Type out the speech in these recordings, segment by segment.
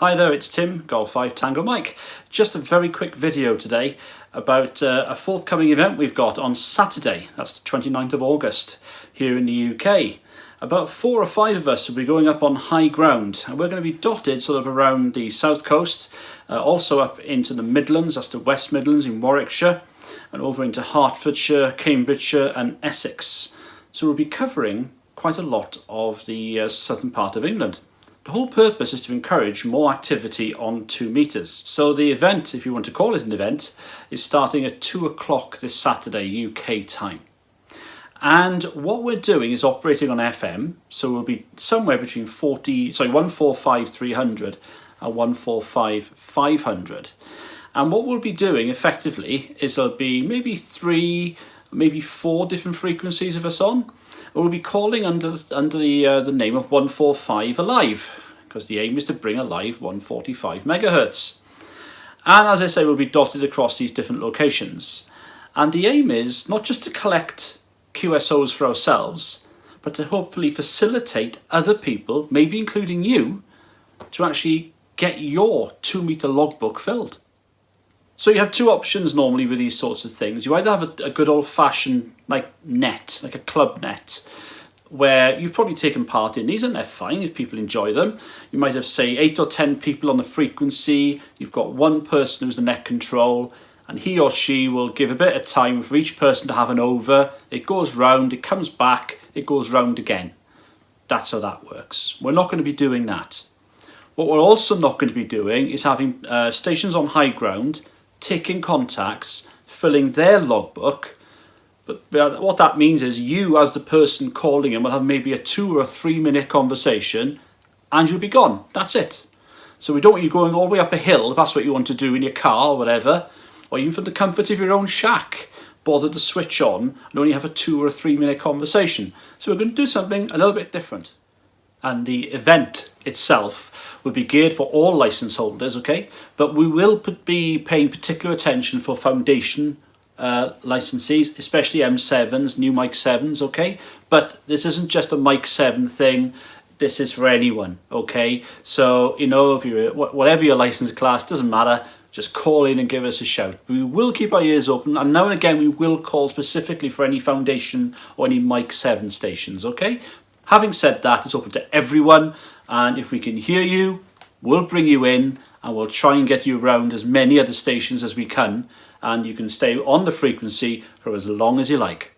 Hi there, it's Tim, Golf 5 Tango Mike. Just a very quick video today about a forthcoming event we've got on Saturday. That's the 29th of August here in the UK. About 4 or 5 of us will be going up on high ground, and we're going to be dotted sort of around the south coast, also up into the Midlands, that's the West Midlands in Warwickshire, and over into Hertfordshire, Cambridgeshire and Essex. So we'll be covering quite a lot of the southern part of England. The whole purpose is to encourage more activity on 2 metres. So the event, if you want to call it an event, is starting at 2 o'clock this Saturday UK time. And what we're doing is operating on FM, so we'll be somewhere between 145,300 and 145,500. And what we'll be doing effectively is there'll be maybe 3, maybe 4 different frequencies of us on. We'll be calling under the name of 145 Alive, because the aim is to bring alive 145 megahertz. And as I say, we'll be dotted across these different locations. And the aim is not just to collect QSOs for ourselves, but to hopefully facilitate other people, maybe including you, to actually get your 2 meter logbook filled. So you have 2 options normally with these sorts of things. You either have a good old-fashioned net, like a club net, where you've probably taken part in these, and they're fine if people enjoy them. You might have, say, 8 or 10 people on the frequency. You've got one person who's the net control, and he or she will give a bit of time for each person to have an over. It goes round, it comes back, it goes round again. That's how that works. We're not going to be doing that. What we're also not going to be doing is having stations on high ground taking contacts, filling their logbook. But what that means is you, as the person calling in, will have maybe a 2 or 3 minute conversation and you'll be gone. That's it. So we don't want you going all the way up a hill, if that's what you want to do in your car or whatever, or even from the comfort of your own shack, bother to switch on and only have a 2 or 3 minute conversation. So we're going to do something a little bit different. And the event itself will be geared for all license holders, okay? But we will be paying particular attention for foundation licensees, especially M7s, new Mic 7s, okay? But this isn't just a Mic 7 thing. This is for anyone, okay? So, you know, if you're whatever your license class, doesn't matter. Just call in and give us a shout. We will keep our ears open, and now and again we will call specifically for any foundation or any Mic 7 stations, okay? Having said that, it's open to everyone, and if we can hear you, we'll bring you in and we'll try and get you around as many other stations as we can, and you can stay on the frequency for as long as you like.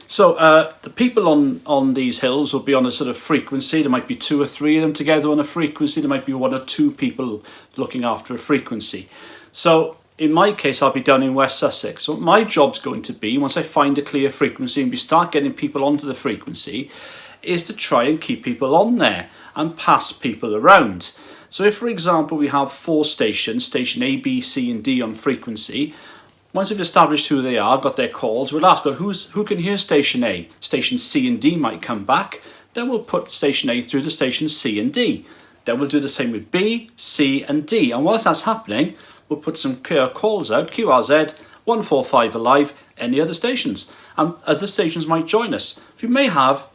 So the people on these hills will be on a sort of frequency. There might be 2 or 3 of them together on a frequency. There might be 1 or 2 people looking after a frequency. So in my case, I'll be down in West Sussex. So my job's going to be, once I find a clear frequency and we start getting people onto the frequency, is to try and keep people on there and pass people around. So if, for example, we have 4 stations, station A, B, C and D on frequency, once we've established who they are, got their calls, we'll ask, well, who can hear station A? Station C and D might come back. Then we'll put station A through to station C and D. Then we'll do the same with B, C and D. And whilst that's happening, we'll put some calls out, QRZ, 145 Alive, any other stations. And other stations might join us. We may have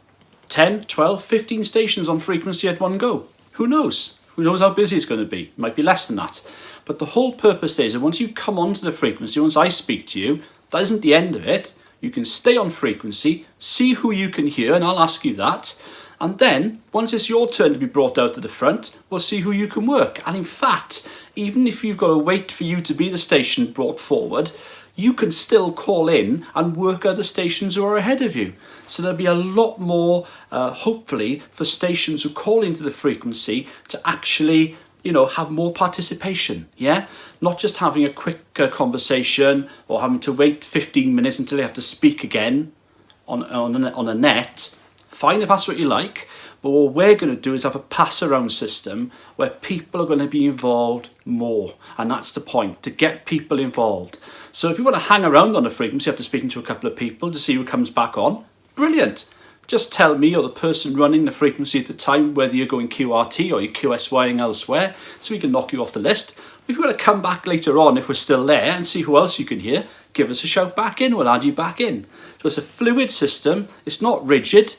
10, 12, 15 stations on frequency at one go. Who knows? Who knows how busy it's going to be? It might be less than that. But the whole purpose is that once you come onto the frequency, once I speak to you, that isn't the end of it. You can stay on frequency, see who you can hear, and I'll ask you that. And then, once it's your turn to be brought out to the front, we'll see who you can work. And in fact, even if you've got to wait for you to be the station brought forward, you can still call in and work other stations who are ahead of you. So there'll be a lot more, hopefully, for stations who call into the frequency to actually, you know, have more participation, yeah? Not just having a quick conversation or having to wait 15 minutes until they have to speak again on a net. Fine if that's what you like, but what we're going to do is have a pass-around system where people are going to be involved more. And that's the point, to get people involved. So if you want to hang around on a frequency after speaking to a couple of people to see who comes back on, brilliant. Just tell me or the person running the frequency at the time whether you're going QRT or you're QSYing elsewhere, so we can knock you off the list. If you want to come back later on, if we're still there, and see who else you can hear, give us a shout back in, we'll add you back in. So it's a fluid system, it's not rigid.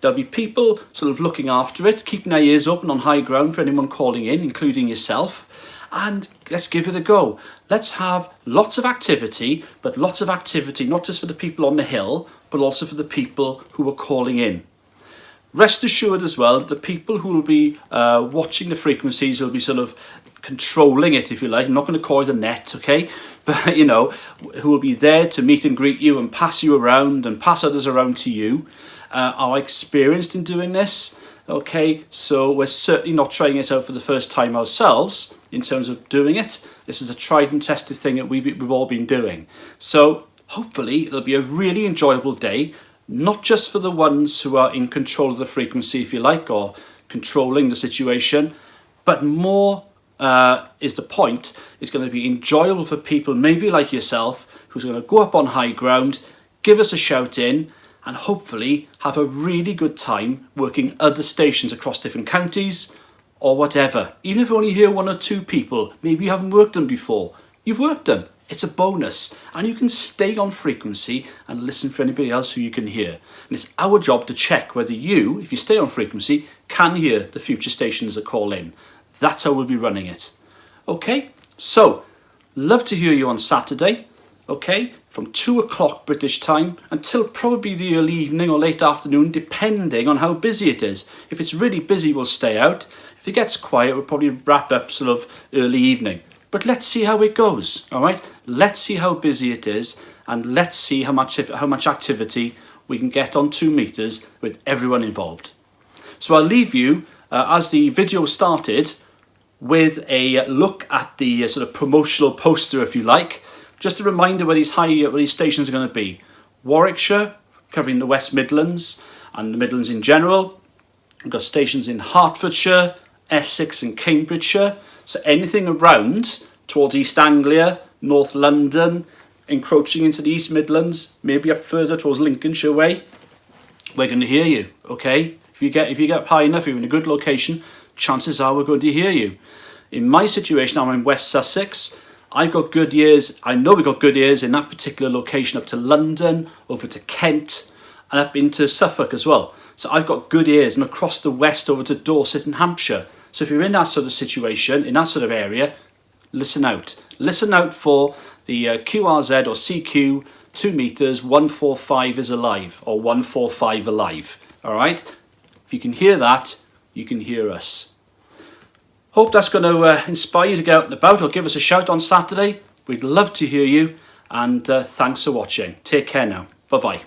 There'll be people sort of looking after it, keeping their ears open on high ground for anyone calling in, including yourself. And let's give it a go. Let's have lots of activity, but lots of activity not just for the people on the hill, but also for the people who are calling in. Rest assured as well that the people who will be watching the frequencies will be sort of controlling it, if you like. I'm not going to call it a net, okay? But, you know, who will be there to meet and greet you and pass you around and pass others around to you are experienced in doing this, okay? So we're certainly not trying this out for the first time ourselves in terms of doing it. This is a tried and tested thing that we've all been doing. So hopefully it'll be a really enjoyable day, not just for the ones who are in control of the frequency, if you like, or controlling the situation, but more is the point. It's going to be enjoyable for people maybe like yourself who's going to go up on high ground, give us a shout in, and hopefully have a really good time working other stations across different counties or whatever. Even if you only hear one or two people, maybe you haven't worked them before, you've worked them. It's a bonus, and you can stay on frequency and listen for anybody else who you can hear. And it's our job to check whether you, if you stay on frequency, can hear the future stations that call in. That's how we'll be running it. Okay, so love to hear you on Saturday, okay, from 2 o'clock British time until probably the early evening or late afternoon, depending on how busy it is. If it's really busy, we'll stay out. If it gets quiet, we'll probably wrap up sort of early evening. But let's see how it goes, all right? Let's see how busy it is, and let's see how much activity we can get on 2 meters with everyone involved. So I'll leave you, as the video started, with a look at the sort of promotional poster, if you like. Just a reminder where these stations are going to be. Warwickshire, covering the West Midlands and the Midlands in general. We've got stations in Hertfordshire, Essex and Cambridgeshire. So anything around towards East Anglia, North London, encroaching into the East Midlands, maybe up further towards Lincolnshire way, we're going to hear you, okay? If you get up high enough, you're in a good location, chances are we're going to hear you. In my situation, I'm in West Sussex. I've got good ears. I know we've got good ears in that particular location up to London, over to Kent, and up into Suffolk as well. So I've got good ears, and across the west over to Dorset and Hampshire. So if you're in that sort of situation, in that sort of area, listen out. Listen out for the QRZ or CQ 2 meters 145 is alive, or 145 alive. All right? If you can hear that, you can hear us. Hope that's going to inspire you to get out and about, or give us a shout on Saturday. We'd love to hear you, and thanks for watching. Take care now. Bye-bye.